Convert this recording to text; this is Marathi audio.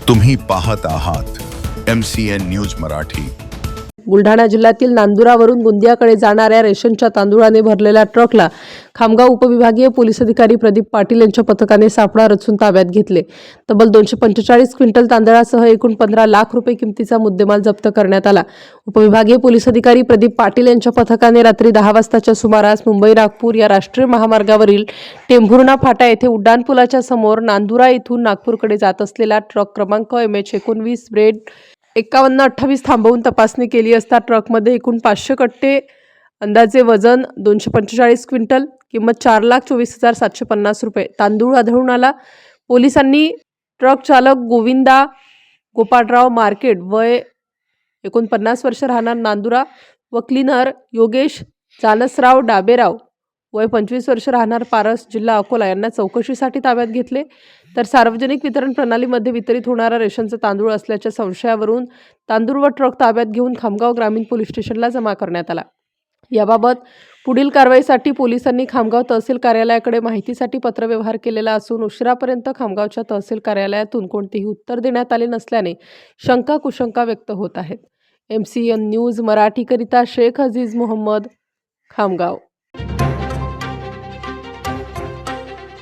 तुम्ही पाहत आहात MCN न्यूज मराठी। बुलढाणा जिल्ह्यातील नांदुरावरून गोंदियाकडे जाणाऱ्या रेशनच्या तांदूळाने भरलेल्या ट्रकला खामगाव उपविभागीय पोलीस अधिकारी प्रदीप पाटील यांच्या पथकाने सापळा रचून ताब्यात घेतले। तब्बल 245 क्विंटल तांदळासह एकूण 15 लाख रुपये किमतीचा मुद्देमाल जप्त करण्यात आला। उपविभागीय पोलीस अधिकारी प्रदीप पाटील यांच्या पथकाने रात्री 10 वाजताच्या सुमारास मुंबई-नागपूर या राष्ट्रीय महामार्गावरील टेंभुर्णा फाटा येथे उड्डाणपुलाच्या समोर नांदुरा येथून नागपूरकडे जात असलेला ट्रक क्रमांक MH19 ब्रेड 5128 थांबवून तपासणी केली असता ट्रकमध्ये एकूण 500 कट्टे, अंदाजे वजन 245 क्विंटल, किंमत 4,24,750 रुपये तांदूळ आढळून आला। पोलिसांनी ट्रक चालक गोविंदा गोपाळराव मार्केट वय 49 वर्ष राहणार नांदुरा व क्लीनर योगेश जानसराव डाबेराव वय 25 वर्ष राहणार पारस जिल्हा अकोला यांना चौकशीसाठी ताब्यात घेतले। तर सार्वजनिक वितरण प्रणालीमध्ये वितरित होणारा रेशनचा तांदूळ असल्याच्या संशयावरून तांदूळ व ट्रक ताब्यात घेऊन खामगाव ग्रामीण पोलीस स्टेशनला जमा करण्यात आला। याबाबत पुढील कारवाईसाठी पोलिसांनी खामगाव तहसील कार्यालयाकडे माहितीसाठी पत्रव्यवहार केलेला असून उशिरापर्यंत खामगावच्या तहसील कार्यालयातून कोणतेही उत्तर देण्यात आले नसल्याने शंका कुशंका व्यक्त होत आहेत। MCN न्यूज मराठीकरिता शेख अजीज मोहम्मद, खामगाव।